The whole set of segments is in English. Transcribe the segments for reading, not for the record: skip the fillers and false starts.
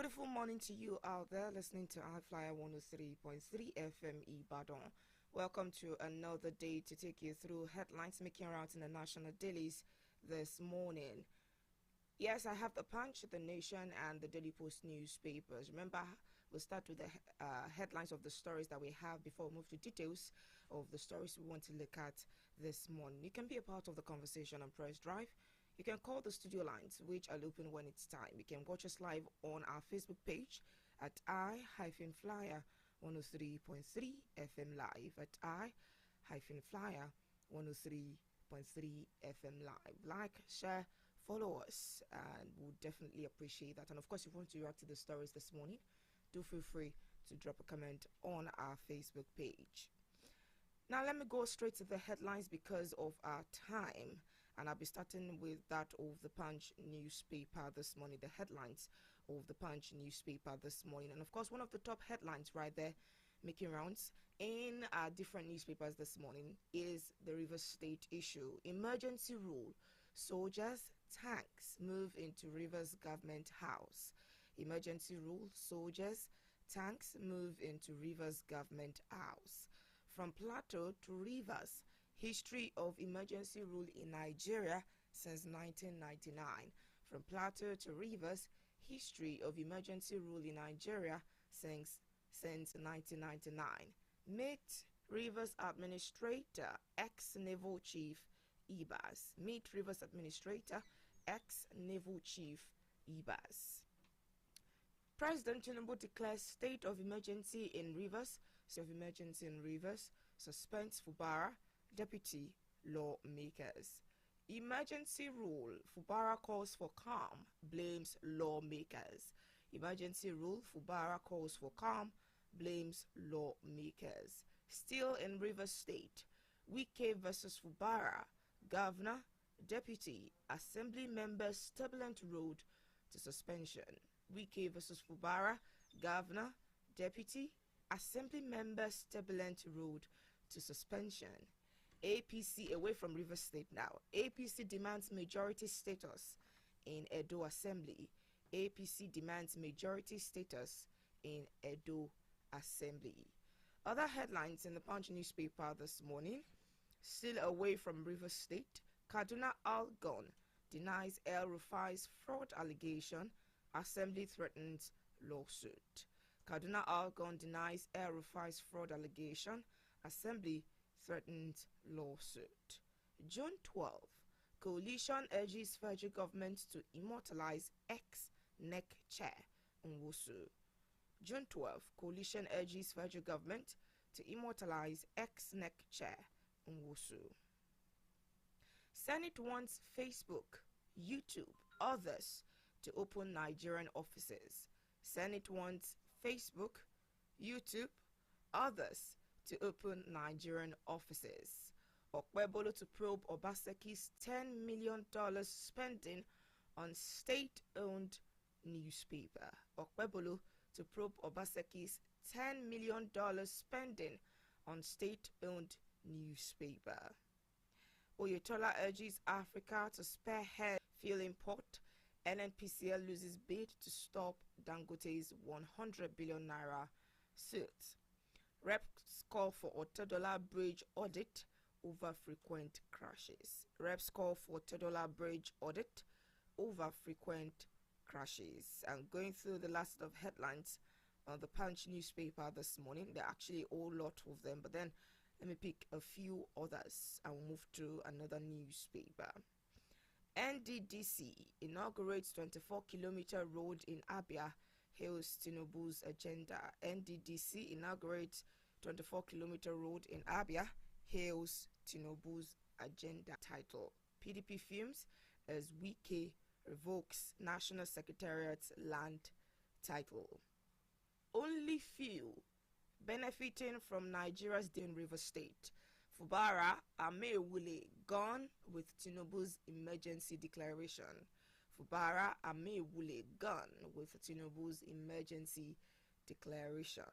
beautiful morning to you out there listening to I-FLIER 103.3 FM Ibadan. Welcome to another day to take you through headlines making rounds in the national dailies this morning. Yes, I have the Punch, the Nation, and the Daily Post newspapers. Remember, we'll start with the headlines of the stories that we have before we move to details of the stories we want to look at this morning. You can be a part of the conversation on Press Drive. You can call the studio lines, which are open when it's time. You can watch us live on our Facebook page at I-FLIER 103.3 FM Live, at I-FLIER 103.3 FM Live. Like, share, follow us, and we'll definitely appreciate that. And of course, if you want to react to the stories this morning, do feel free to drop a comment on our Facebook page. Now let me go straight to the headlines because of our time, and I'll be starting with that of the Punch newspaper this morning, the headlines of the Punch newspaper this morning. And of course, one of the top headlines right there making rounds in our different newspapers this morning is the Rivers State issue. Emergency rule, soldiers, tanks move into Rivers government house. Emergency rule, soldiers, tanks move into Rivers government house. From Plateau to Rivers, history of emergency rule in Nigeria since 1999. From Plateau to Rivers, history of emergency rule in Nigeria since 1999. Meet Rivers Administrator, ex-Naval Chief Ibas. Meet Rivers Administrator, ex-Naval Chief Ibas. President Tinubu declares state of emergency in Rivers. Suspends Fubara, deputy lawmakers. Emergency rule, Fubara calls for calm, blames lawmakers. Emergency rule, Fubara calls for calm, blames lawmakers. Still in Rivers State, Wike versus Fubara, governor, deputy, assembly members turbulent road to suspension. Wike versus Fubara, governor, deputy, assembly members turbulent road to suspension. APC away from Rivers State now. APC demands majority status in Edo Assembly. APC demands majority status in Edo Assembly. Other headlines in the Punch newspaper this morning. Still away from Rivers State, Kaduna Algon denies El Rufai's fraud allegation. Assembly threatens lawsuit. Kaduna Algon denies El Rufai's fraud allegation. Assembly threatens lawsuit. June 12, coalition urges federal government to immortalize ex-NEC chair Nwosu. June 12, coalition urges federal government to immortalize ex-NEC chair Nwosu. Senate wants Facebook, YouTube, others to open Nigerian offices. Senate wants Facebook, YouTube, others to open Nigerian offices. Okpebolo to probe Obaseki's $10 million spending on state-owned newspaper. Okpebolo to probe Obaseki's $10 million spending on state-owned newspaper. Oyetola urges Africa to spearhead fuel import. NNPCL loses bid to stop Dangote's 100 billion naira suit. Reps call for Otedola Bridge audit over frequent crashes. Reps call for Otedola Bridge audit over frequent crashes. And going through the last of headlines on the Punch newspaper this morning, there are actually a whole lot of them, but then let me pick a few others and we'll move to another newspaper. NDDC inaugurates 24-kilometer road in Abia, hails Tinubu's agenda. NDDC inaugurates 24-kilometer road in Abia, hails Tinubu's agenda. Title: PDP fumes as Wike revokes National Secretariat's land title. Only few benefiting from Nigeria's in Rivers State. Fubara Amewule gone with Tinubu's emergency declaration. Fubara Amewule gone with Tinubu's emergency declaration.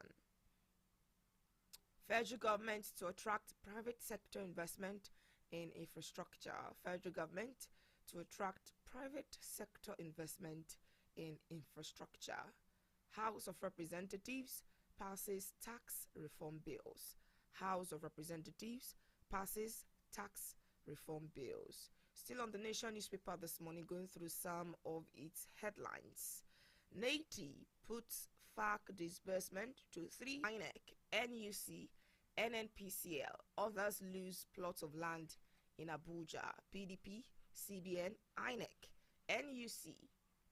Federal government to attract private sector investment in infrastructure. Federal government to attract private sector investment in infrastructure. House of Representatives passes tax reform bills. House of Representatives passes tax reform bills. Still on the Nation newspaper this morning, going through some of its headlines. NATI puts FARC disbursement to 3 INEC, NUC, NNPCL. Others lose plots of land in Abuja. PDP, CBN, INEC, NUC,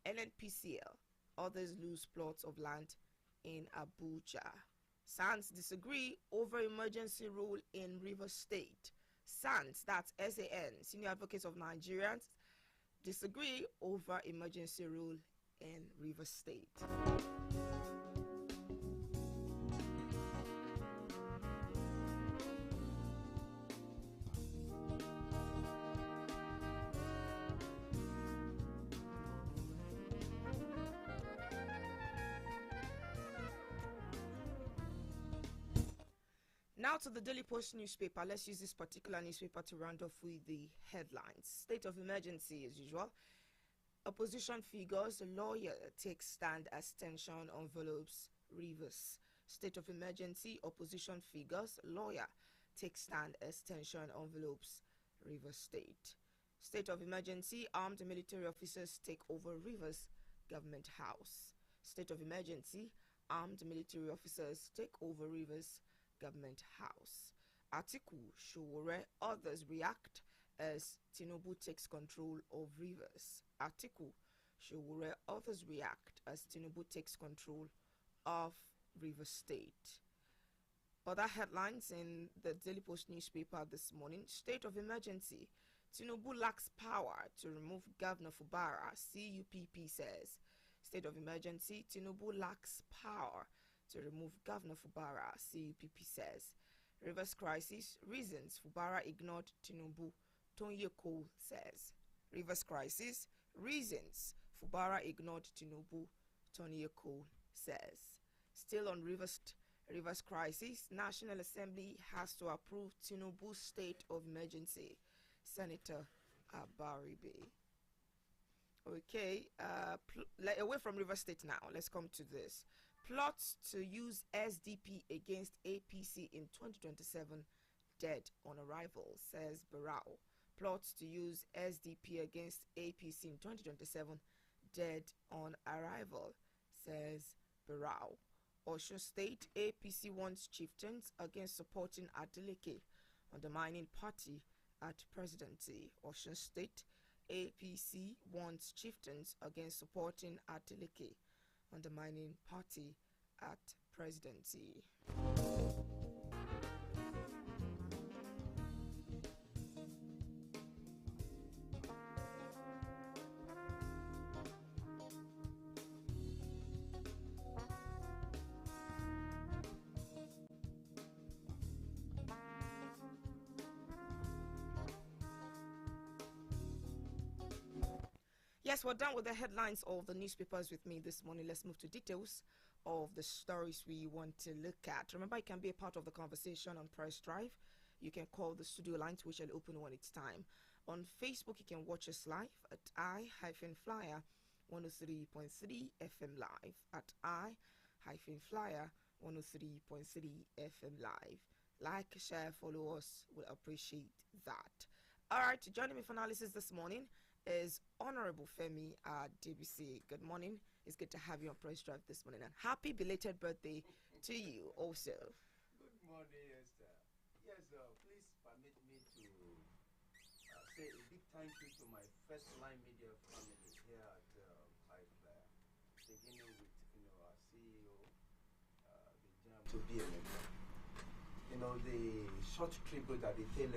NNPCL. Others lose plots of land in Abuja. SANS disagree over emergency rule in Rivers State. SANS, that's SAN, Senior Advocates of Nigerians, disagree over emergency rule in Rivers State. Now to the Daily Post newspaper. Let's use this particular newspaper to round off with the headlines. State of emergency as usual. Opposition figures, lawyer takes stand as tension envelops Rivers. State of emergency, opposition figures, lawyer takes stand as tension envelopes Rivers State. State of emergency, armed military officers take over Rivers Government House. State of emergency, armed military officers take over Rivers Government House. Atiku, Showore, others react as Tinubu takes control of Rivers. Atiku, Showore, others react as Tinubu takes control of Rivers State. Other headlines in the Daily Post newspaper this morning. State of emergency. Tinubu lacks power to remove Governor Fubara, CUPP says. State of emergency. Tinubu lacks power to remove Governor Fubara, CUPP says. Rivers crisis, reasons Fubara ignored Tinubu, Tonyeko says. Rivers crisis, reasons Fubara ignored Tinubu, Tonyeko says. Still on Rivers crisis, National Assembly has to approve Tinubu's state of emergency, Senator Abaribe. Okay, away from Rivers State now, let's come to this. Plots to use SDP against APC in 2027 dead on arrival, says Barao. Plots to use SDP against APC in 2027 dead on arrival, says Barao. Osun State, APC wants chieftains against supporting Adeleke, undermining party at presidency. Osun State, APC wants chieftains against supporting Adeleke, undermining party at presidency. Yes, we're done with the headlines of the newspapers with me this morning. Let's move to details of the stories we want to look at. Remember, you can be a part of the conversation on Press Drive. You can call the studio lines, which will open when it's time. On Facebook, you can watch us live at I-FLIER 103.3 FM live. At I-FLIER 103.3 FM live. Like, share, follow us. We'll appreciate that. All right, joining me for analysis this morning is Honorable Femi DBC. Good morning. It's good to have you on Press Drive this morning, and happy belated birthday to you also. Good morning, Esther. Yes, please permit me to say a big thank you to my first line media family here at I-FLIER, beginning with our CEO, the General to be a member. The short tribute at the tail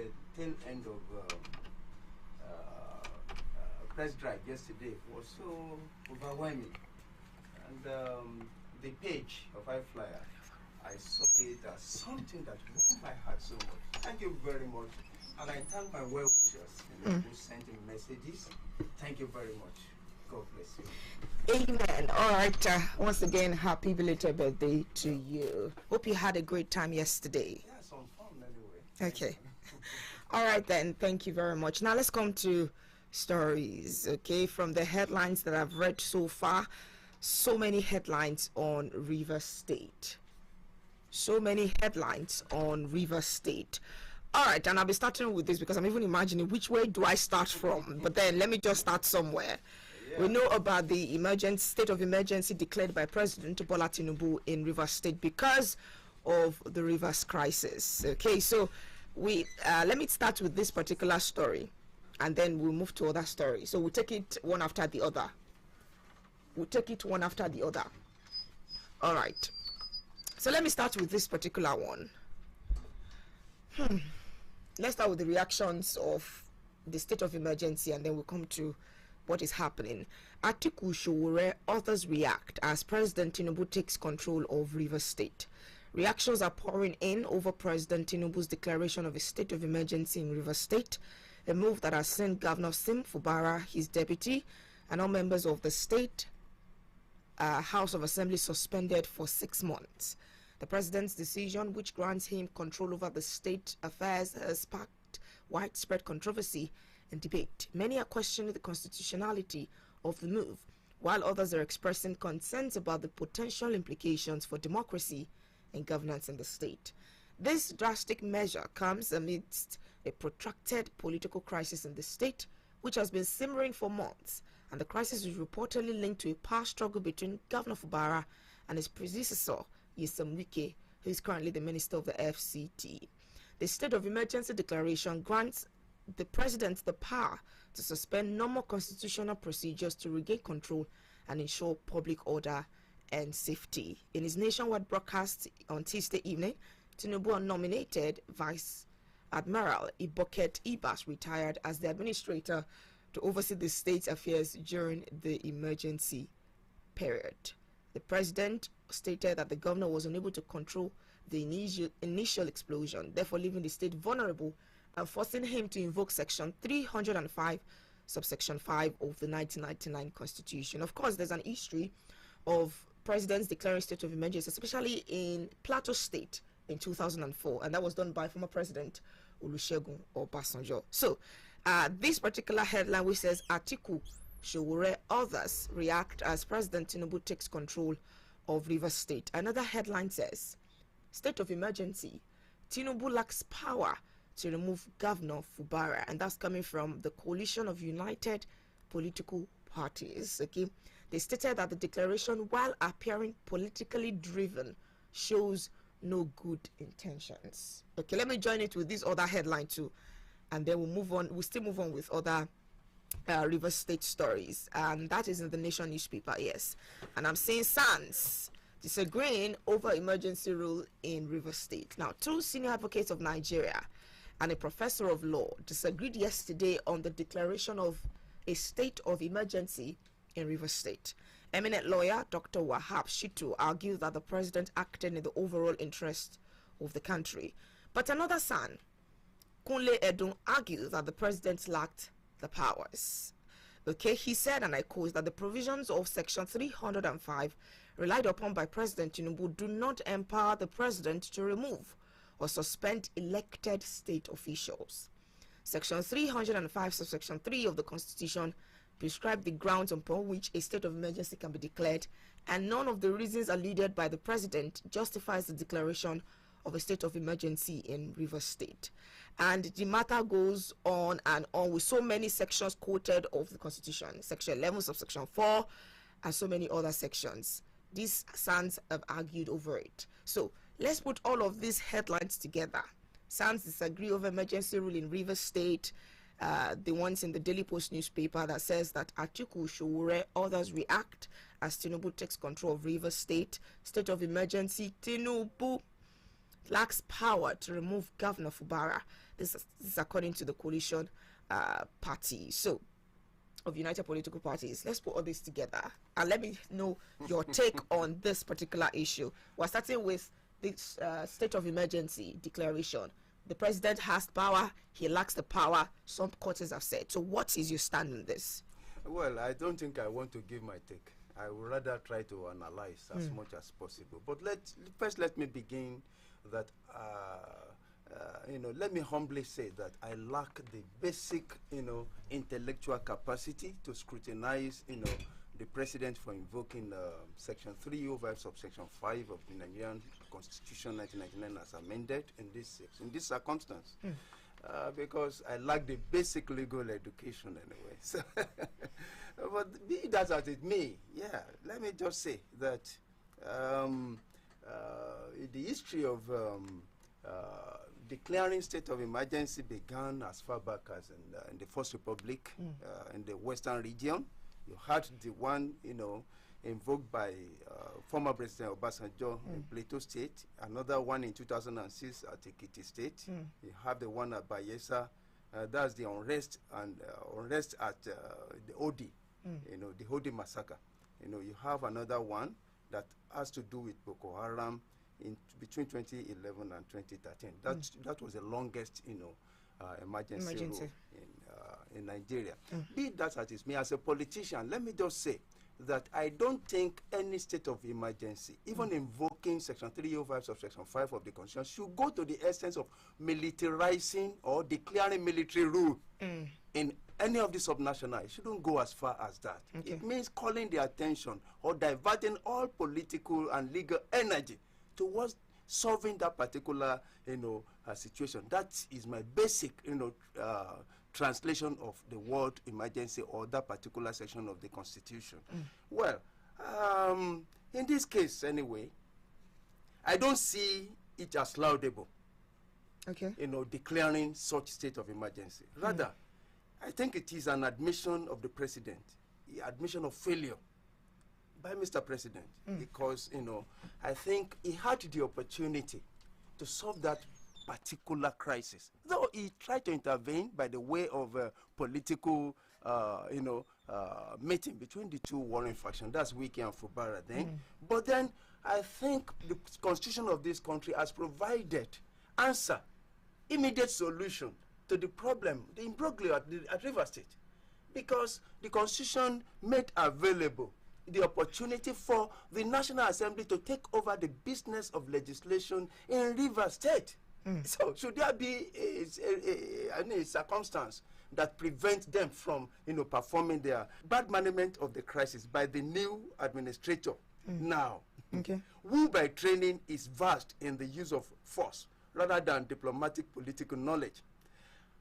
end of Press Drive yesterday was so overwhelming, and the page of I-FLIER, I saw it as something that warmed my heart so much. Thank you very much, and I thank my well-wishers who sent me messages. Thank you very much. God bless you. Amen. All right. Once again, happy belated birthday to you. Hope you had a great time yesterday. Yeah, some fun anyway. Okay. All right then. Thank you very much. Now let's come to stories. Okay, from the headlines that I've read so far, So many headlines on River State. So many headlines on River State. All right, and I'll be starting with this because I'm even imagining which way do I start from. But then let me just start somewhere. Yeah. We know about the state of emergency declared by President Bola Tinubu in River State because of the rivers crisis. Okay, so let me start with this particular story, and then we'll move to other stories. So we'll take it one after the other. All right. So let me start with this particular one. Let's start with the reactions of the state of emergency, and then we'll come to what is happening. Atiku Showore, others react as President Tinubu takes control of River State. Reactions are pouring in over President Tinubu's declaration of a state of emergency in River State, a move that has sent Governor Sim Fubara, his deputy, and all members of the state House of Assembly suspended for 6 months. The president's decision, which grants him control over the state affairs, has sparked widespread controversy and debate. Many are questioning the constitutionality of the move, while others are expressing concerns about the potential implications for democracy and governance in the state. This drastic measure comes amidst a protracted political crisis in the state, which has been simmering for months, and the crisis is reportedly linked to a power struggle between Governor Fubara and his predecessor, Nyesom Wike, who is currently the Minister of the FCT. The state of emergency declaration grants the president the power to suspend normal constitutional procedures to regain control and ensure public order and safety. In his nationwide broadcast on Tuesday evening, Tinubu nominated Vice Admiral Iboket Ibas, retired, as the administrator to oversee the state's affairs during the emergency period. The president stated that the governor was unable to control the initial explosion, therefore leaving the state vulnerable and forcing him to invoke Section 305, subsection 5 of the 1999 Constitution. Of course, there's an history of presidents declaring state of emergency, especially in Plateau State in 2004, and that was done by former President Olusegun Obasanjo. So, this particular headline, which says Atiku Showore, others react as President Tinubu takes control of River State. Another headline says, state of emergency, Tinubu lacks power to remove Governor Fubara, and that's coming from the coalition of united political parties. Okay, they stated that the declaration, while appearing politically driven, shows no good intentions. Okay, let me join it with this other headline too, and then we'll move on. We'll still move on with other River State stories, and that is in the Nation newspaper. Yes, and I'm seeing SANS disagreeing over emergency rule in River State. Now, two senior advocates of Nigeria and a professor of law disagreed yesterday on the declaration of a state of emergency in River State. Eminent lawyer Dr. Wahab Shitu argued that the president acted in the overall interest of the country. But another son, Kunle Edun, argued that the president lacked the powers. Okay, he said, and I quote, that the provisions of Section 305 relied upon by President Tinubu do not empower the president to remove or suspend elected state officials. Section 305, subsection 3 of the Constitution prescribe the grounds upon which a state of emergency can be declared, and none of the reasons alluded by the president justifies the declaration of a state of emergency in River State. And the matter goes on and on with so many sections quoted of the Constitution, Section 11, subsection 4, and so many other sections. These SANS have argued over it. So let's put all of these headlines together. SANS disagree over emergency rule in River State. The ones in the Daily Post newspaper that says that Atiku Showore, others react as Tinubu takes control of River State. State of emergency, Tinubu lacks power to remove Governor Fubara. This is according to the coalition party. So, of united political parties. Let's put all this together and let me know your take on this particular issue. We're starting with this state of emergency declaration. The president has power, he lacks the power, some quarters have said. So what is your stand on this? Well, I don't think I want to give my take. I would rather try to analyze as much as possible. But first let me begin that, let me humbly say that I lack the basic, intellectual capacity to scrutinize, the president for invoking Section 305 subsection 5 of the Nigerian Constitution 1999 as amended in this circumstance. Because I lack the basic legal education anyway. So but be that as it may, yeah, let me just say that the history of declaring state of emergency began as far back as in the First Republic in the Western region. You had the one, invoked by former President Obasanjo in Plateau State, another one in 2006 at Ekiti State. You have the one at Bayelsa. That's the unrest at the Odi, the Odi massacre. You have another one that has to do with Boko Haram between 2011 and 2013. That was the longest, emergency rule in Nigeria. Be that as it may, as a politician, let me just say that I don't think any state of emergency, even invoking Section 305 subsection 5 of the Constitution, should go to the essence of militarizing or declaring military rule in any of the subnational. It shouldn't go as far as that. Okay. It means calling the attention or diverting all political and legal energy towards solving that particular, situation. That is my basic, translation of the word emergency or that particular section of the Constitution. Well, in this case anyway, I don't see it as laudable, declaring such state of emergency. Rather, I think it is an admission of the president, admission of failure by Mr. President, because, I think he had the opportunity to solve that particular crisis. Though he tried to intervene by the way of political, meeting between the two warring factions. That's Wiki and Fubara then. But then I think the constitution of this country has provided answer, immediate solution to the problem, the imbroglio at River State. Because the constitution made available the opportunity for the National Assembly to take over the business of legislation in River State. So should there be a circumstance that prevents them from, performing their bad management of the crisis by the new administrator now, who by training is versed in the use of force rather than diplomatic political knowledge,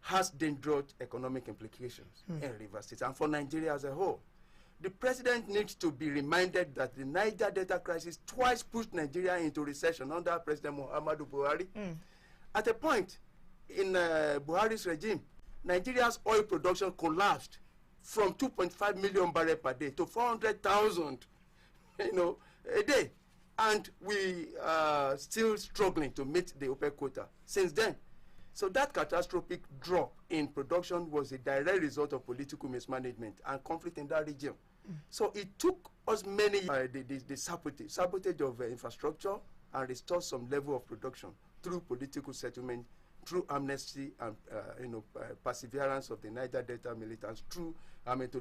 has dangerous economic implications in River State and for Nigeria as a whole. The president needs to be reminded that the Niger Delta crisis twice pushed Nigeria into recession under President Muhammadu Buhari. At a point in Buhari's regime, Nigeria's oil production collapsed from 2.5 million barrels per day to 400,000, a day. And we are still struggling to meet the OPEC quota since then. So that catastrophic drop in production was a direct result of political mismanagement and conflict in that region. So it took us many the sabotage of infrastructure and restore some level of production through political settlement, through amnesty and perseverance of the Niger Delta militants, to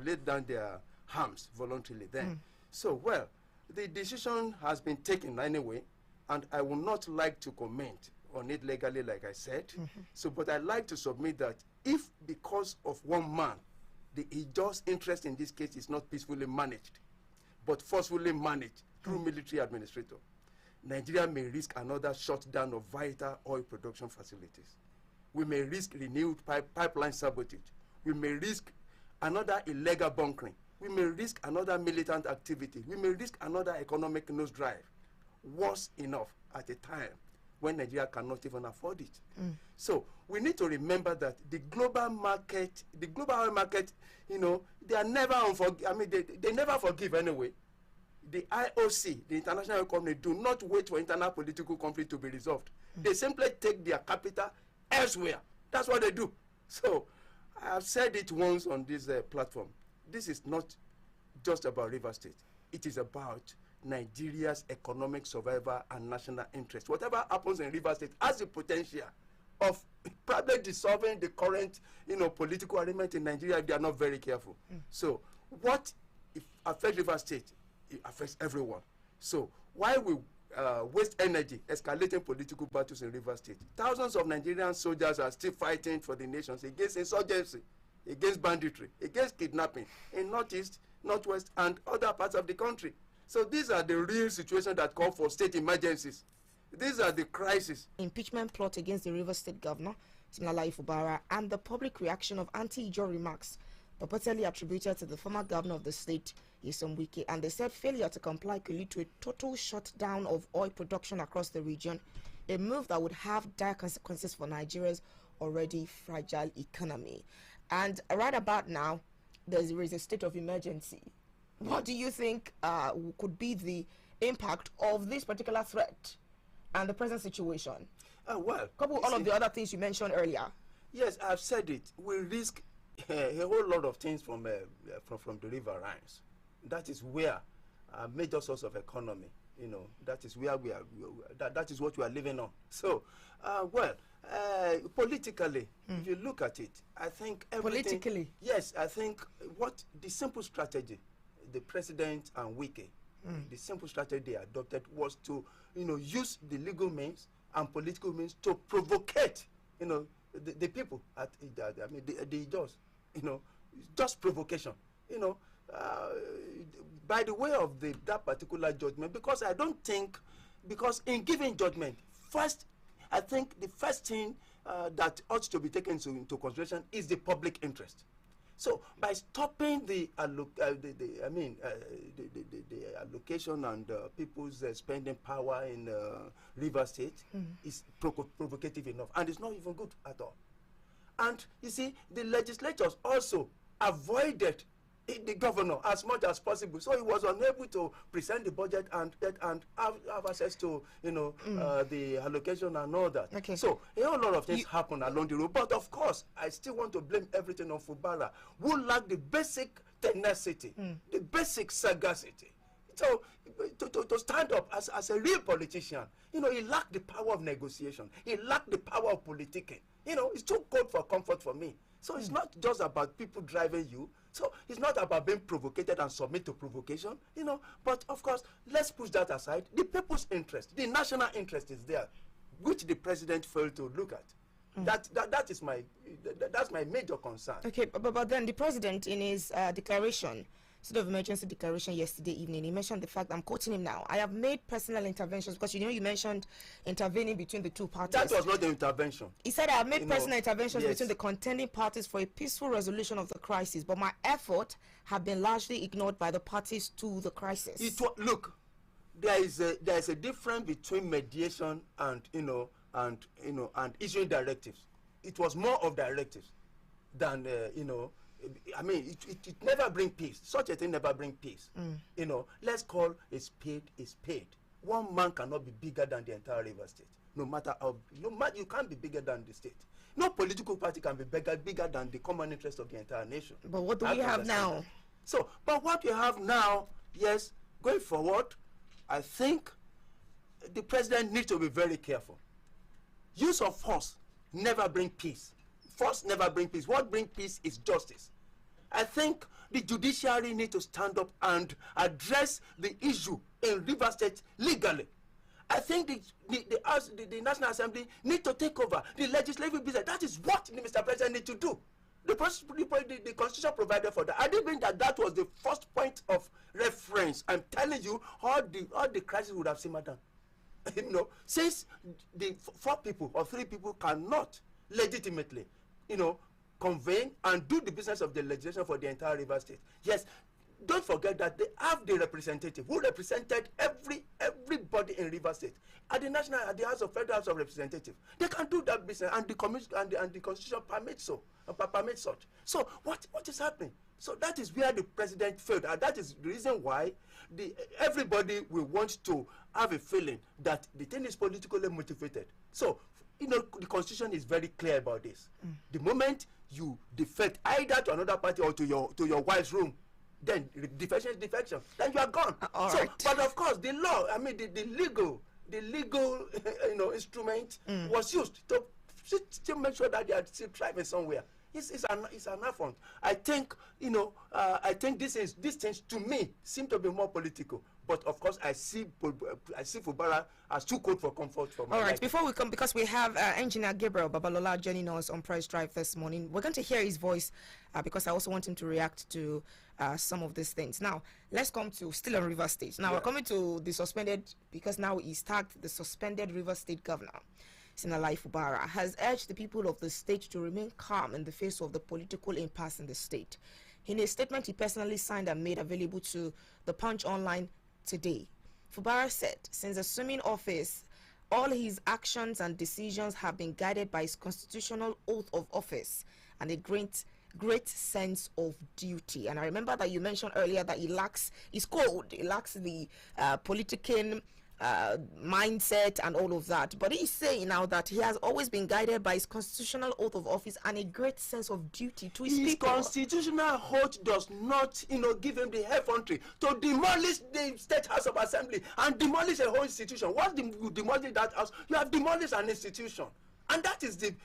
lay down their arms voluntarily then. So, well, the decision has been taken anyway, and I would not like to comment on it legally, like I said. So, but I'd like to submit that if because of one man, the just interest in this case is not peacefully managed, but forcefully managed through military administrator, Nigeria may risk another shutdown of vital oil production facilities. We may risk renewed pipeline sabotage. We may risk another illegal bunkering. We may risk another militant activity. We may risk another economic nosedive. Worse enough at a time when Nigeria cannot even afford it. So we need to remember that the global oil market, they are never they never forgive anyway. The IOC, the International Oil Company, do not wait for internal political conflict to be resolved. They simply take their capital elsewhere. That's what they do. So I have said it once on this platform. This is not just about River State. It is about Nigeria's economic survival and national interest. Whatever happens in River State has the potential of probably dissolving the current, political arrangement in Nigeria if they are not very careful. So what if affects River State? It affects everyone. So why we waste energy escalating political battles in River State? Thousands of Nigerian soldiers are still fighting for the nations against insurgency, against banditry, against kidnapping in Northeast, Northwest, and other parts of the country. So these are the real situations that call for state emergencies. These are the crises. Impeachment plot against the Rivers State Governor, Siminalayi Fubara, and the public reaction of anti-Ijaw remarks purportedly attributed to the former governor of the state, Nyesom Wike, and they said failure to comply could lead to a total shutdown of oil production across the region, a move that would have dire consequences for Nigeria's already fragile economy. And right about now, there is a state of emergency. What do you think could be the impact of this particular threat and the present situation? Well, Couple all of the other things you mentioned earlier. Yes, I've said it. We risk a whole lot of things from the riverines. That is where major source of economy. That is where we are. That is what we are living on. So, politically, if you look at it, I think everything. Politically, yes, I think what the simple strategy, the president and Wike, the simple strategy they adopted was to, use the legal means and political means to provocate, the people at the judges, just provocation, by the way of that particular judgment, because I don't think, because in giving judgment, first, I think the first thing that ought to be taken into consideration is the public interest. So by stopping the allocation and people's spending power in River State is provocative enough, and it's not even good at all. And you see, the legislators also avoided the governor as much as possible, so he was unable to present the budget and have access to the allocation and all that. Okay. So a whole lot of things happen along the road, but of course I still want to blame everything on Fubara, who lacked the basic tenacity, the basic sagacity. So to stand up as a real politician, he lacked the power of negotiation, he lacked the power of politicking. It's too cold for comfort for me. So it's not just about people driving you. So it's not about being provocated and submit to provocation, But of course, let's push that aside. The people's interest, the national interest is there, which the president failed to look at. That's my major concern. Okay, but then the president in his declaration, state of emergency declaration yesterday evening, he mentioned the fact, I'm quoting him now, I have made personal interventions, because you mentioned intervening between the two parties. That was not the intervention. He said, I have made personal interventions yes. between the contending parties for a peaceful resolution of the crisis, but my efforts have been largely ignored by the parties to the crisis. Look, there is a difference between mediation and issuing directives. It was more of directives than it never bring peace. Such a thing never bring peace. Let's call a spade a spade. One man cannot be bigger than the entire River State. No matter how, you can't be bigger than the state. No political party can be bigger than the common interest of the entire nation. But what do we have now? So, but what we have now, yes, going forward, I think the president needs to be very careful. Use of force never bring peace. Force never bring peace. What brings peace is justice. I think the judiciary need to stand up and address the issue in River State legally. I think the National Assembly need to take over the legislative business. That is what the Mr. President need to do. The Constitution provided for that. I didn't mean that was the first point of reference. I'm telling you, all the crisis would have simmered down. Since the 4 people or 3 people cannot legitimately, convene and do the business of the legislation for the entire River State. Yes, don't forget that they have the representative who represented everybody in River State at the House of Federal House of Representatives. They can do that business, and the commission and the Constitution permits such. So what is happening? So that is where the president failed, and that is the reason why everybody will want to have a feeling that the thing is politically motivated. So the Constitution is very clear about this. The moment you defect either to another party or to your wife's room, then defection is defection. Then you are gone. Right. But of course, the law, the legal instrument was used to make sure that they are still thriving somewhere. It's an affront. I think these things to me seem to be more political. But of course, I see Fubara as too cold for comfort for my All right, life. before we come, because we have Engineer Gabriel Babalola joining us on Press Drive this morning, we're going to hear his voice because I also want him to react to some of these things. Now, let's come to still on River State. Now, we're coming to the suspended, because now he's tagged the suspended River State governor. Sinalai Fubara has urged the people of the state to remain calm in the face of the political impasse in the state. In a statement he personally signed and made available to the Punch Online today, Fubara said, since assuming office, all his actions and decisions have been guided by his constitutional oath of office and a great sense of duty. And I remember that you mentioned earlier that he's cold, he lacks the political mindset and all of that, but he's saying now that he has always been guided by his constitutional oath of office and a great sense of duty to his people. Constitutional oath does not, give him the effrontery to demolish the State House of Assembly and demolish a whole institution. Once you demolish that house, you have demolished an institution, and that is the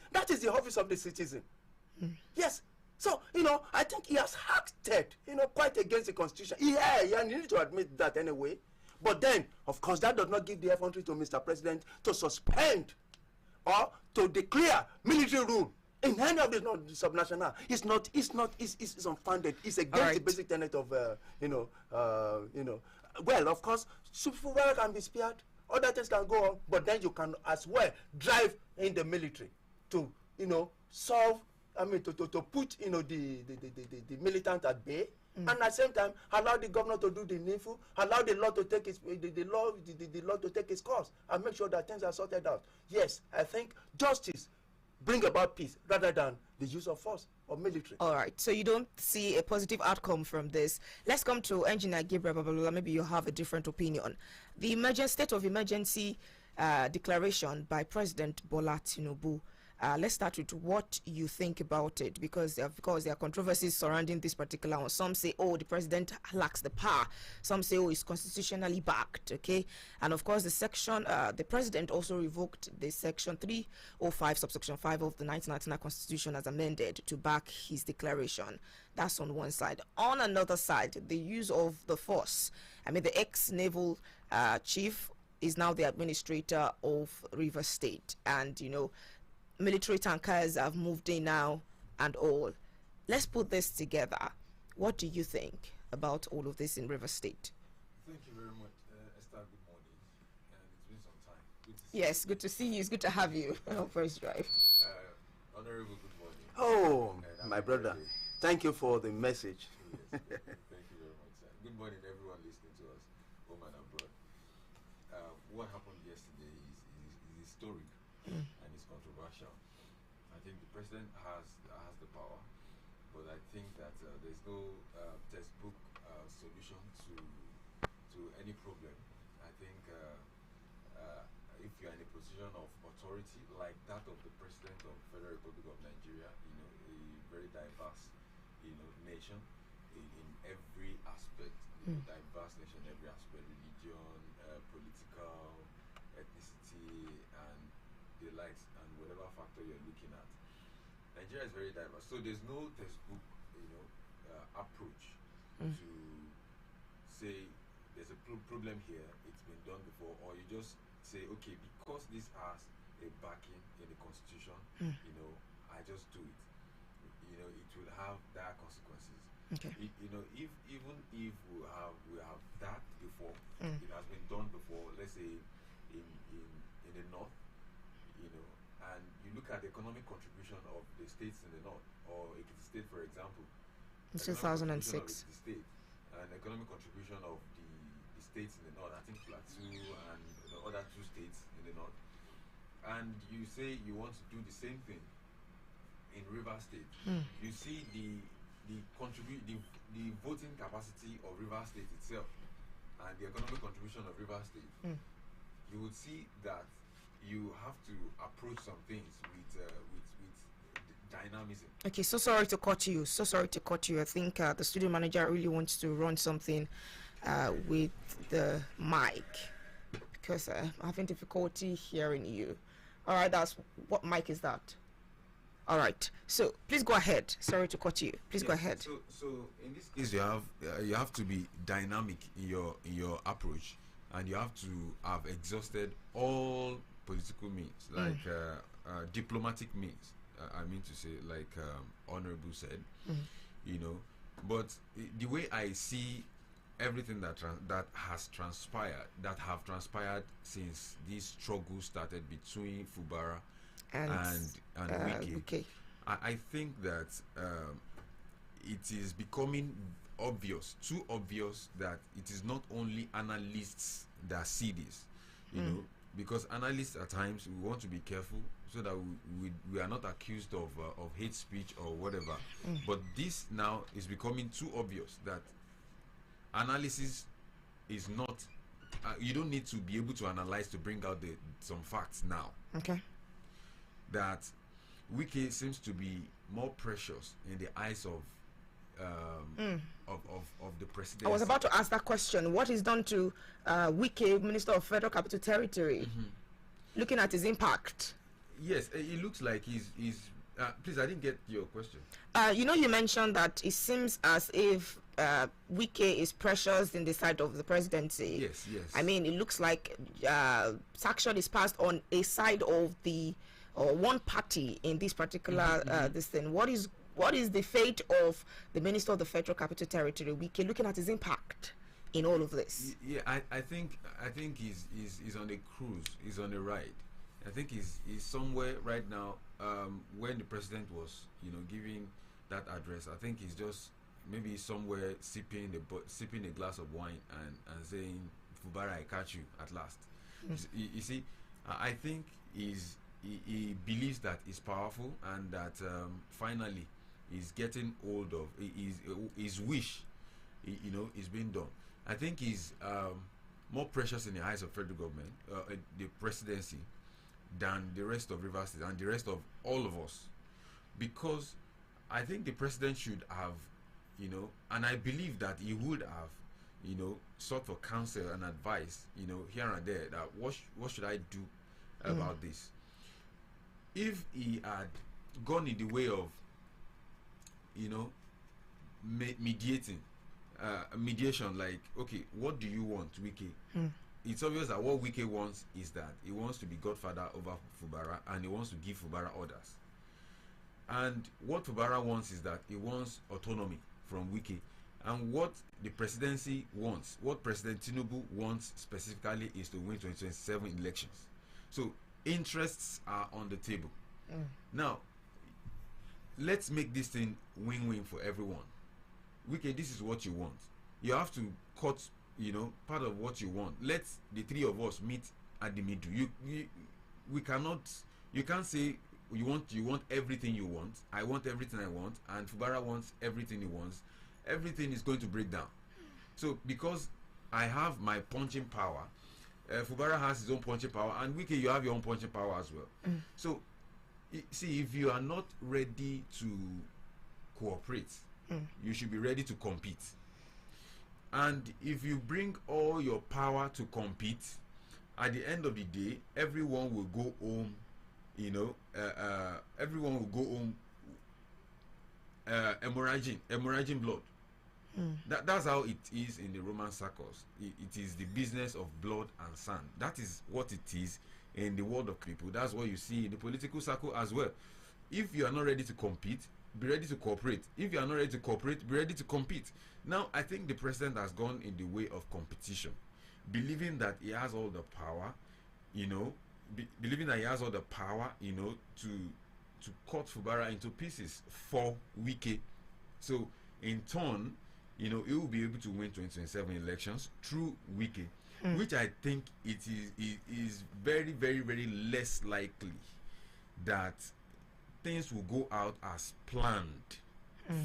office of the citizen. Yes. So, I think he has acted, quite against the Constitution. Yeah, you need to admit that anyway. But then, of course, that does not give the effrontery to Mr. President to suspend or to declare military rule in any of the subnational. It's unfounded. It's against the basic tenet of, well, of course, Fubara can be spared. Other things can go on, but then you can as well drive in the military to, solve. To put the militant at bay, and at the same time allow the governor to do the needful, allow the law to take its the law to take its course, and make sure that things are sorted out. Yes, I think justice bring about peace rather than the use of force or military. All right, so you don't see a positive outcome from this. Let's come to Engineer Gabriel Babalola. Maybe you have a different opinion. The state of emergency declaration by President Bola Tinubu. Let's start with what you think about it, because there are controversies surrounding this particular one. Some say, oh, the president lacks the power. Some say, oh, it's constitutionally backed, okay? And of course, the president also revoked the section 305, subsection 5 of the 1999 Constitution as amended to back his declaration. That's on one side. On another side, the use of the force. The ex-naval chief is now the administrator of River State, and, military tankers have moved in now and all. Let's put this together. What do you think about all of this in River State? Thank you very much, Esther. Good morning. And it's been some time. Good to see you. It's good to have you on First Drive. Honorable, good morning. Oh, my brother. Thank you for the message. Yes, thank you very much, sir. Good morning, everyone listening to us, home and abroad. What happened yesterday is historic. And it's controversial. I think the president has the power, but I think that there's no textbook solution to any problem. I think if you're in a position of authority like that of the president of the Federal Republic of Nigeria, a very diverse, nation in every aspect, diverse nation in every aspect, religion, political, ethnicity, and the likes, and whatever factor you're looking at. Nigeria is very diverse, so there's no textbook, approach to say there's a problem here, it's been done before, or you just say, okay, because this has a backing in the Constitution, I just do it. It will have dire consequences. Okay. Even if we have that before, it has been done before. Let's say in the north. And you look at the economic contribution of the states in the north, or Ekiti State, for example. In 2006. The state, and economic contribution of the states in the north, I think Plateau and the other two states in the north. And you say you want to do the same thing in River State. You see the voting capacity of River State itself and the economic contribution of River State. You would see that you have to approach some things with dynamism. Okay, so sorry to cut you. I think the studio manager really wants to run something with the mic, because I'm having difficulty hearing you. All right, what mic is that? All right. So please go ahead. Sorry to cut you. Please go Yes, ahead. So in this case, you have to be dynamic in your approach, and you have to have exhausted all political means, like diplomatic means. I mean to say, like Honorable said, you know. But the way I see everything that have transpired since this struggle started between Fubara and Wike, okay. I think that it is becoming too obvious that it is not only analysts that see this, you know, because analysts at times we want to be careful so that we are not accused of hate speech or whatever. But this now is becoming too obvious that analysis is not. You don't need to be able to analyze to bring out some facts now. Okay. That Wike seems to be more precious in the eyes of the president. I was about to ask that question. What is done to Wike, Minister of Federal Capital Territory, looking at his impact? Yes, it looks like he's please, I didn't get your question. You know, you mentioned that it seems as if Wike is precious in the sight of the presidency. Yes. I mean, it looks like sanction is passed on a side of the one party in this particular this thing. What is the fate of the Minister of the Federal Capital Territory, Wike, looking at his impact in all of this? Yeah, I think he's on a cruise. He's on a ride. I think he's somewhere right now. When the president was, giving that address, I think he's just maybe somewhere sipping a glass of wine and saying, "Fubara, I catch you at last." You see, I think he believes that he's powerful and that finally he's getting hold of his wish, is being done. I think he's more precious in the eyes of federal government, the presidency, than the rest of Rivers State and the rest of all of us, because I think the president should have, and I believe that he would have, sought for counsel and advice, here and there, that what should I do about this? If he had gone in the way of, mediation, like, okay, what do you want, Wike? It's obvious that what Wike wants is that he wants to be godfather over Fubara and he wants to give Fubara orders. And what Fubara wants is that he wants autonomy from Wike. And what the presidency wants, what President Tinubu wants specifically, is to win 2027 elections. So interests are on the table. Now, let's make this thing win-win for everyone. Wike, this is what you want. You have to cut, part of what you want. Let the three of us meet at the middle. You can't say you want everything you want. I want everything I want, and Fubara wants everything he wants. Everything is going to break down. So because I have my punching power, Fubara has his own punching power, and Wike, you have your own punching power as well. So see, if you are not ready to cooperate, you should be ready to compete. And if you bring all your power to compete, at the end of the day, everyone will go home, everyone will go home hemorrhaging blood. That's how it is in the Roman circles. It is the business of blood and sand. That is what it is in the world of people. That's what you see in the political circle as well. If you are not ready to compete, be ready to cooperate. If you are not ready to cooperate, be ready to compete. Now, I think the president has gone in the way of competition, believing that he has all the power, believing that he has all the power, to cut Fubara into pieces for Wike. So, in turn, he will be able to win 2027 elections through Wike, which I think it is very, very, very less likely that things will go out as planned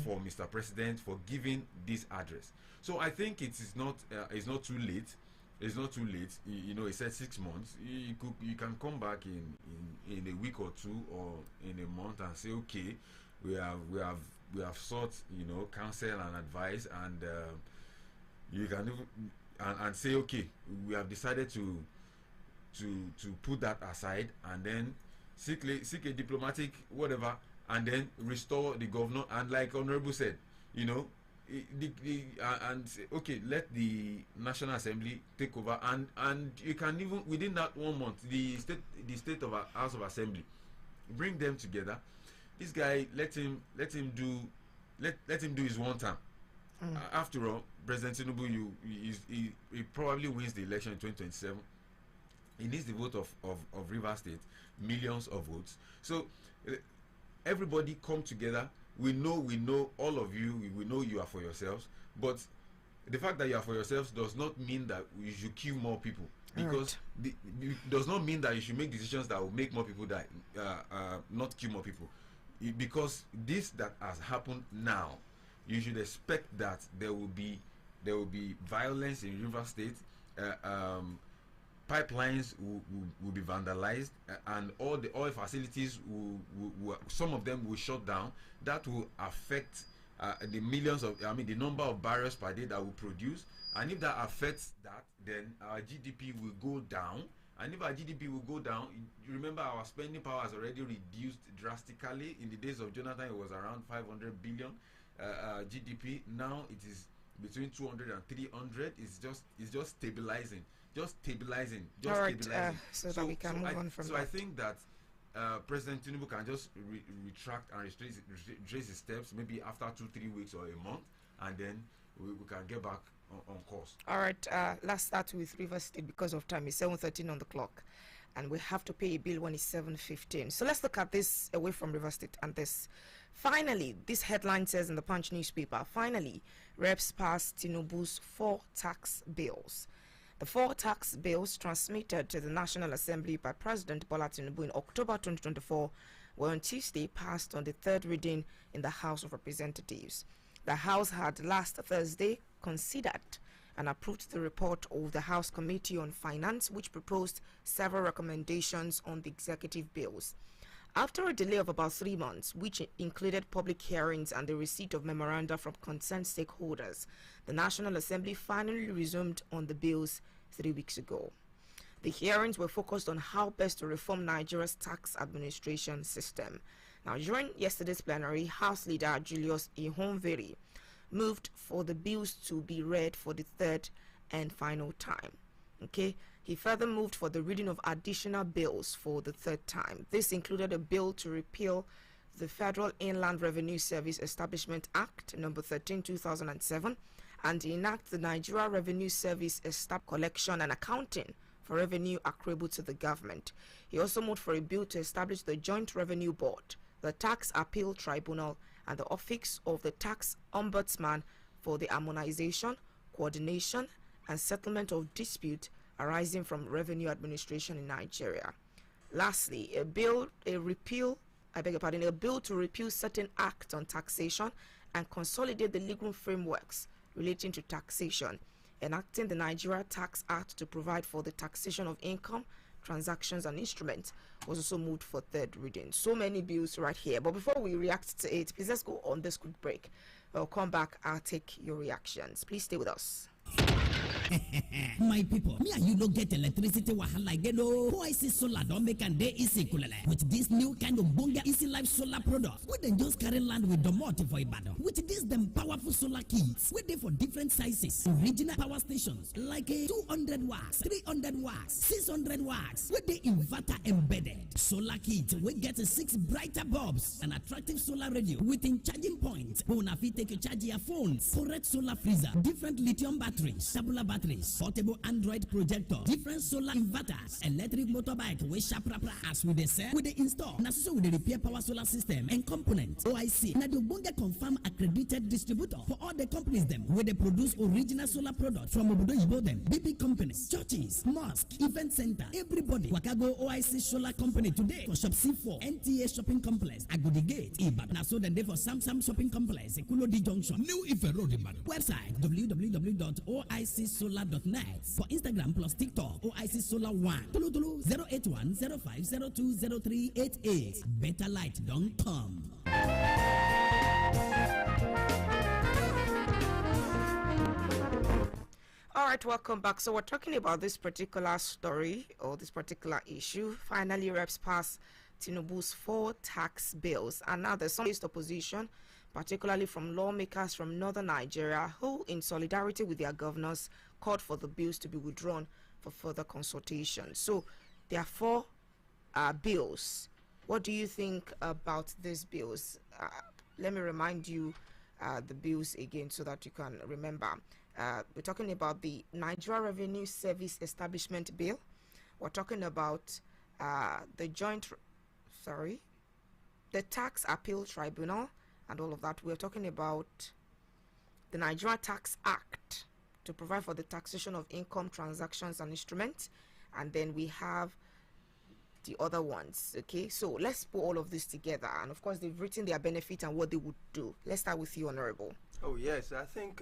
for Mr. President for giving this address. So I think it's not too late. It's not too late. He said 6 months. You can come back in a week or two or in a month and say, okay, we have sought counsel and advice, and you can and say, okay, we have decided to put that aside, and then seek a diplomatic whatever and then restore the governor. And like Honorable said, you know, and say, okay, let the National Assembly take over, and you can even within that 1 month, the state of House of Assembly, bring them together. This guy, let him do his one term. After all, President Tinubu, he probably wins the election in 2027. He needs the vote of Rivers State, millions of votes. So everybody come together. We know all of you. We know you are for yourselves, but the fact that you are for yourselves does not mean that you should kill more people, because it does not mean that you should make decisions that will make more people die, not kill more people. Because this that has happened now, you should expect that there will be violence in Rivers State. Pipelines will be vandalized, and all the oil facilities will some of them will shut down. That will affect the the number of barrels per day that we produce. And if that affects that, then our GDP will go down. And if our GDP will go down, you remember our spending power has already reduced drastically. In the days of Jonathan, it was around 500 billion GDP. Now it is between 200 and 300. It's just stabilizing. All right, so that we can move on from that. So I think that President Tinubu can just retract and retrace his steps, maybe after 2-3 weeks or a month, and then we can get back on course. All right, let's start with Rivers State because of time. It's 7:13 on the clock, and we have to pay a bill when it's 7:15. So let's look at this away from Rivers State and this. Finally, this headline says in the Punch newspaper, finally, reps passed Tinubu's 4 tax bills. The 4 tax bills transmitted to the National Assembly by President Bola Tinubu in October 2024 were on Tuesday passed on the 3rd reading in the House of Representatives. The House had last Thursday considered and approved the report of the House Committee on Finance, which proposed several recommendations on the executive bills. After a delay of about 3 months, which included public hearings and the receipt of memoranda from concerned stakeholders, the National Assembly finally resumed on the bills 3 weeks ago. The hearings were focused on how best to reform Nigeria's tax administration system. Now, during yesterday's plenary, House Leader Julius Ihonveri moved for the bills to be read for the 3rd and final time. Okay. He further moved for the reading of additional bills for the 3rd time. This included a bill to repeal the Federal Inland Revenue Service Establishment Act No. 13, 2007, and enact the Nigeria Revenue Service Collection and Accounting for revenue accruable to the government. He also moved for a bill to establish the Joint Revenue Board, the Tax Appeal Tribunal, and the Office of the Tax Ombudsman for the harmonization, coordination, and settlement of dispute arising from revenue administration in Nigeria. Lastly, a bill to repeal certain acts on taxation and consolidate the legal frameworks relating to taxation, enacting the Nigeria Tax Act to provide for the taxation of income, transactions, and instruments, was also moved for 3rd reading. So many bills right here. But before we react to it, please let's go on this quick break. I'll come back. I'll take your reactions. Please stay with us. My people, me and you don't get electricity wahala again. OIC Solar don't make and day easy kulele. With this new kind of bonga easy life solar product, we then just carry land with the multi for Ibadan. With this them powerful solar kits, we they for different sizes, original power stations like a 200 watts, 300 watts, 600 watts. With the inverter embedded solar kit, we get 6 brighter bulbs, an attractive solar radio within charging point. Bona fit take you charge your phones, correct solar freezer, different lithium batteries, tabular batteries, portable Android projector, different solar inverters, electric motorbike with sharp as we they sell, we they install. Now so we they repair power solar system and components. OIC. Now the Bunga confirm accredited distributor for all the companies them where they produce original solar products from Obodo Yibo them, big companies, churches, mosque, event center, everybody. Wakago OIC Solar Company today for Shop C4, NTA Shopping Complex, Agodi Gate, Ibadan. Now so then they for Samsung Shopping Complex, Ekulodi Junction, New Ife Road, Ibadan. Website www.oicsolar.net. For Instagram plus TikTok, OIC Solar 1. Tulu 081 05020388. Better light don't come. All right, welcome back. So we're talking about this particular story or this particular issue. Finally, reps passed Tinubu's 4 tax bills. And now there's some faced opposition, particularly from lawmakers from northern Nigeria, who, in solidarity with their governors, called for the bills to be withdrawn for further consultation. So there are 4 bills. What do you think about these bills? Let me remind you the bills again so that you can remember. We're talking about the Nigeria Revenue Service Establishment Bill. We're talking about the Tax Appeal Tribunal and all of that. We're talking about the Nigeria Tax Act to provide for the taxation of income, transactions, and instruments. And then we have the other ones. Okay, so let's put all of this together. And of course, they've written their benefit and what they would do. Let's start with you, Honorable. Oh, yes, I think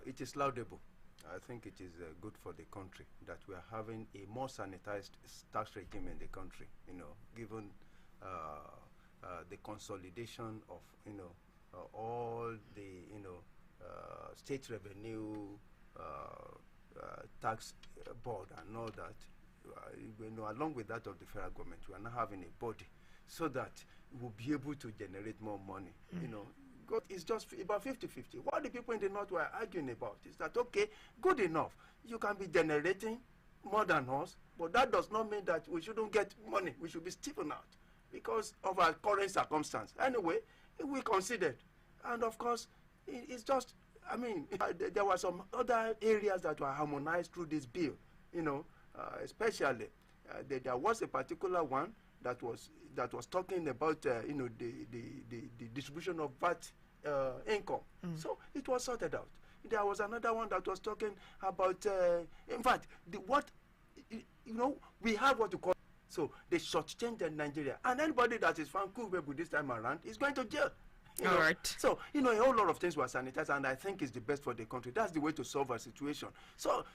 it is laudable. I think it is good for the country that we are having a more sanitized tax regime in the country, given the consolidation of, all the, state revenue tax board and all that. Along with that of the federal government, we are now having a body so that we'll be able to generate more money. It's just about 50-50. What the people in the north were arguing about is that, okay, good enough, you can be generating more than us, but that does not mean that we shouldn't get money. We should be stiffened out because of our current circumstance. Anyway, we considered, and of course, it's just, there were some other areas that were harmonized through this bill, especially there was a particular one that was talking about the distribution of VAT income. So it was sorted out. There was another one that was talking about in fact we have what you call, so they shortchanged Nigeria, and anybody that is found culpable this time around is going to jail. All right. So, a whole lot of things were sanitized, and I think it's the best for the country. That's the way to solve a situation. So,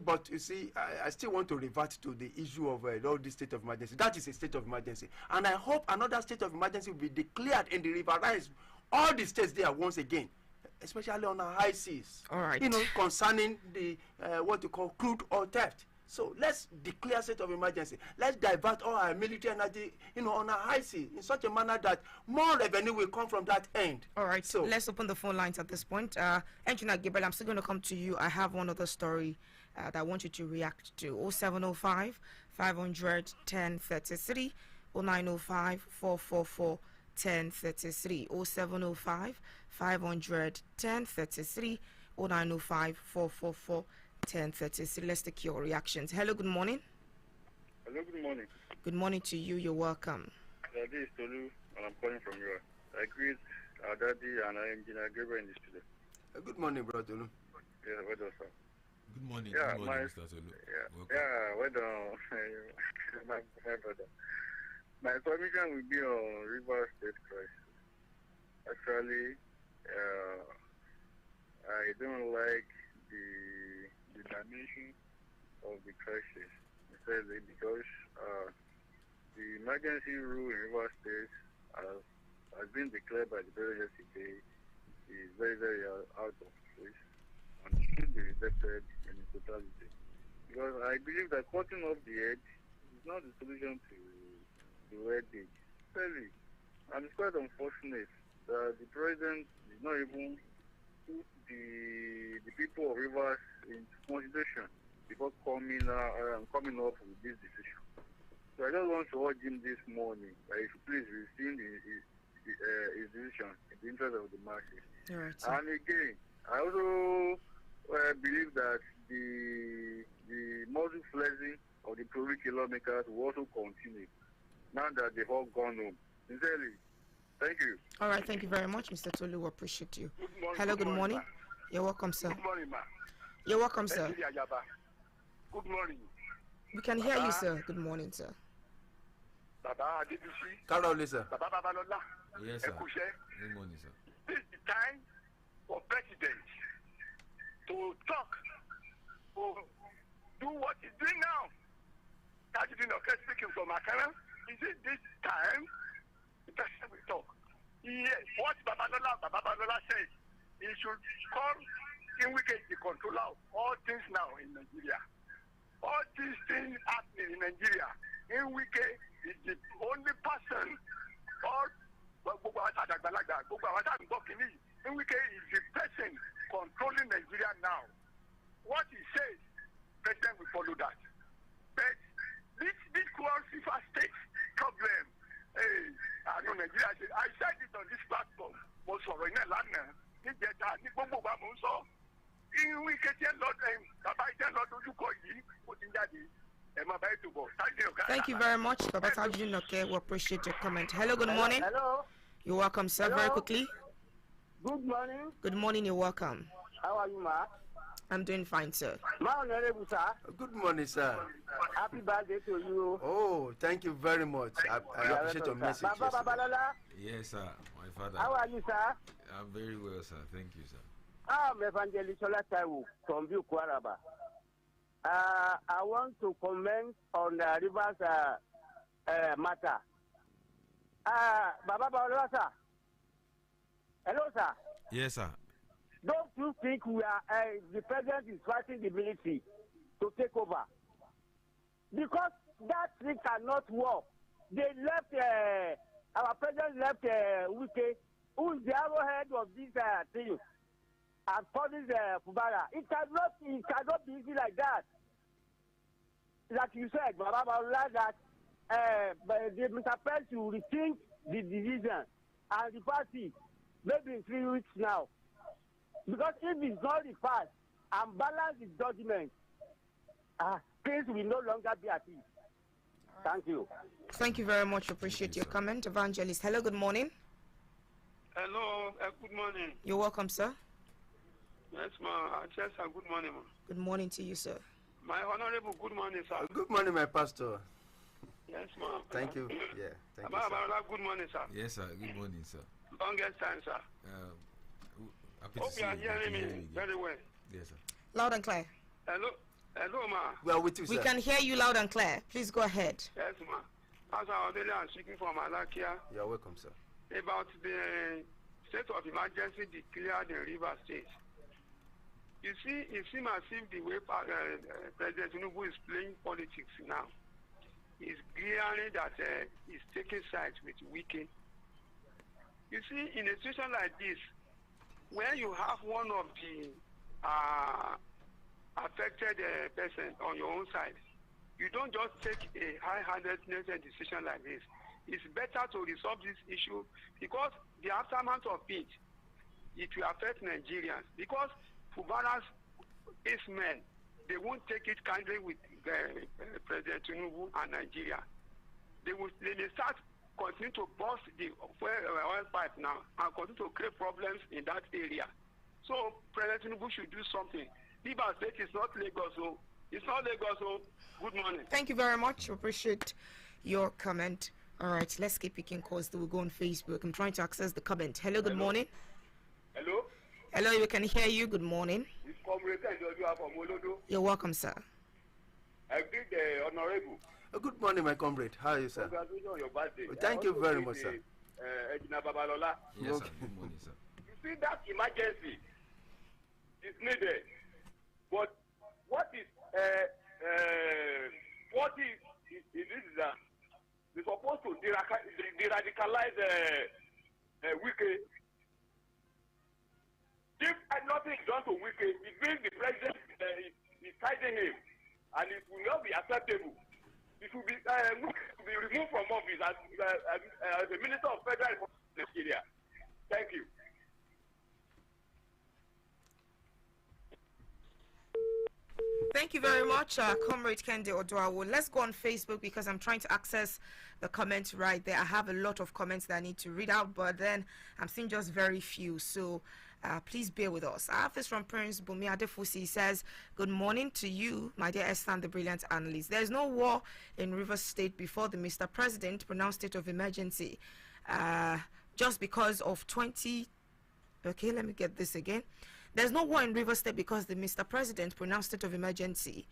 but you see, I still want to revert to the issue of all this state of emergency. That is a state of emergency. And I hope another state of emergency will be declared in the riverines, all the states there once again, especially on our high seas. All right. Concerning the, what you call crude oil theft. So let's declare state of emergency. Let's divert all our military energy, on our high sea in such a manner that more revenue will come from that end. All right. So let's open the phone lines at this point. Engineer Gabriel, I'm still going to come to you. I have one other story that I want you to react to. 0705 500 1033 0905 444 1033 0705 500 1033 0905 444 1033. Let's take your reactions. Hello, good morning. Hello, good morning. Good morning to you. You're welcome. This is Tolu, and I'm calling from you. I greet our daddy and our engineer Gabriel in the studio. Good morning, brother Tolu. Yeah, well done, sir. Good morning. Yeah, good morning, Mr. Tolu. Well done, my brother. My submission will be on River State crisis. Actually, I don't like the dimension of the crisis, especially because the emergency rule in River State has been declared by the president yesterday is very, very out of place and should be rejected in its totality. Because I believe that cutting off the head is not the solution to the headache. Clearly, and it's quite unfortunate that the president did not even put the people of Rivers into consideration before coming up with this decision. So I just want to urge him this morning that he should please rescind his decision in the interest of the masses. Right, and again, I also believe that the muscle flexing of the pro-Ricky lawmakers will also continue now that they've all gone home. Sincerely, thank you. All right, thank you very much, Mr. Tolu. Appreciate you. Good morning. Hello, good morning. You're welcome, sir. Good morning, ma. You're welcome, sir. Good morning. We can hear you, sir. Good morning, sir. Baba Adebusi. Carol, sir. Baba Babalola. Yes, sir. Good morning, sir. This is the time for president to talk, to do what he's doing now. That's been okay speaking from Akara. Is it this time the president will talk? Yes, what Babalola said, he should call in wicked the controller of all things now in Nigeria. all these things happening in Nigeria. In Wike is the only person, in Wike is the person controlling Nigeria now. What he says, President will follow that. But this cross river state problem, I know Nigeria. I said it on this platform. Most for in Atlanta, in Jetta, in Bobo Bamuso, in Wike, Thank you very much, Baba Tajudeen. Okay, we appreciate your comment. Hello, good morning. Hello. You're welcome, sir. Hello. Very quickly. Good morning. Good morning. You're welcome. How are you, ma? I'm doing fine, sir. My honorable sir. Good morning, sir. Happy birthday to you. Oh, thank you very much. I appreciate your message. Baba Babalola. Yes, sir. My father. How are you, sir? I'm very well, sir. Thank you, sir. I'm Evangelist Ola Taiwo from View Kwaraba. I want to comment on the rivers matter. Baba Babalola, sir. Hello, sir. Yes, sir. Don't you think we are the president is fighting the military to take over? Because that thing cannot work. They left our president left Wike, who is the arrowhead of this thing, and punished Fubara. It cannot be easy like that. Like you said, Baba Babalola, that the Mr. President will rethink the division and the party maybe in 3 weeks now. Because if it's not reversed and balance the judgment, things will no longer be at ease. Thank you. Thank you very much. Appreciate your comment, Evangelist. Hello, good morning. Hello, good morning. You're welcome, sir. Yes, ma. Just a good morning, ma. Good morning to you, sir. My honorable, good morning, sir. Good morning, my pastor. Yes, ma. Thank you. Yeah, thank you, Baba sir. Babalola, good morning, sir. Yes, sir. Good morning, sir. Longest time, sir. Happy Hope to you see are you. hearing me Again. very well. Yes, sir. Loud and clear. Hello, ma. We are with you, sir. We can hear you loud and clear. Please go ahead. Yes, ma. As I am speaking from Alakia You are welcome, sir. about the state of emergency declared in River State. You see, it seems as if the way President Tinubu is playing politics now is glaring that he's taking sides with Wike. You see, in a situation like this, when you have one of the affected person on your own side, you don't just take a high-handedness decision like this. It's better to resolve this issue because the aftermath of it will affect Nigerians. Because Fubara's men, they won't take it kindly with President Tinubu and Nigeria. They may start continue to burst the oil pipe now and continue to create problems in that area. So President Tinubu should do something. River State is not Lagos, so it's not Lagos, so good morning. Thank you very much. Appreciate your comment. All right, let's keep picking calls. We'll go on Facebook. I'm trying to access the comment. Hello, good morning. Hello? Hello, we can hear you. Good morning. It's Comrade Kendoju from Olodo. You're welcome, sir. I greet the honorable. Good morning, my comrade. How are you, sir? Congratulations on your birthday. Thank you very much, sir. Ejina Babalola. Yes, Okay. sir. Good morning, sir. You see, that emergency is needed. But what is that we're supposed to de-radicalize Wike. If nothing is done to Wike, it means the president is fighting him, and it will not be acceptable. It will be removed from office as the Minister of Federal Republic of Nigeria. Thank you. Thank you very much, Comrade Kende Oduawo. Let's go on Facebook because I'm trying to access the comments right there. I have a lot of comments that I need to read out, but then I'm seeing just very few. So please bear with us. I have this from Prince Bumi Adefusi. He says, good morning to you, my dear Esther and the brilliant analyst. There's no war in Rivers State before the Mr. President pronounced state of emergency. Just because of 20... Okay, let me get this again. There's no war in Rivers State because the Mr. President pronounced state of emergency.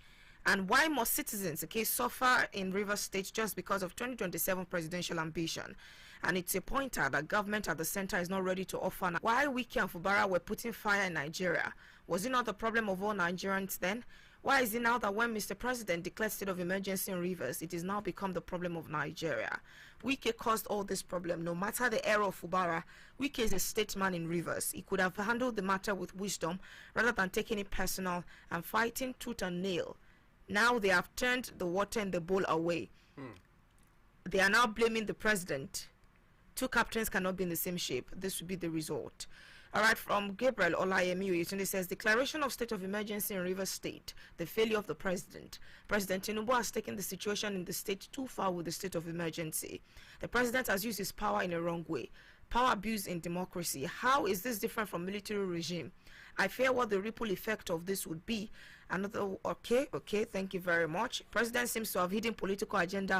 And why must citizens, suffer in Rivers State just because of 2027 presidential ambition? And it's a pointer that government at the center is not ready to offer. While Wike and Fubara were putting fire in Nigeria, was it not the problem of all Nigerians then? Why is it now that when Mr. President declared state of emergency in Rivers, it is now become the problem of Nigeria? Wike caused all this problem. No matter the error of Fubara, Wike is a statesman in Rivers. He could have handled the matter with wisdom rather than taking it personal and fighting tooth and nail. Now they have turned the water in the bowl away. They are now blaming the president. Two captains cannot be in the same shape. This would be the result. All right, from Gabriel Olayemi, it says, declaration of state of emergency in Rivers State, the failure of the president. President Tinubu has taken the situation in the state too far with the state of emergency. The president has used his power in a wrong way. Power abuse in democracy. How is this different from military regime? I fear what the ripple effect of this would be. Another, okay, thank you very much. President seems to have hidden political agenda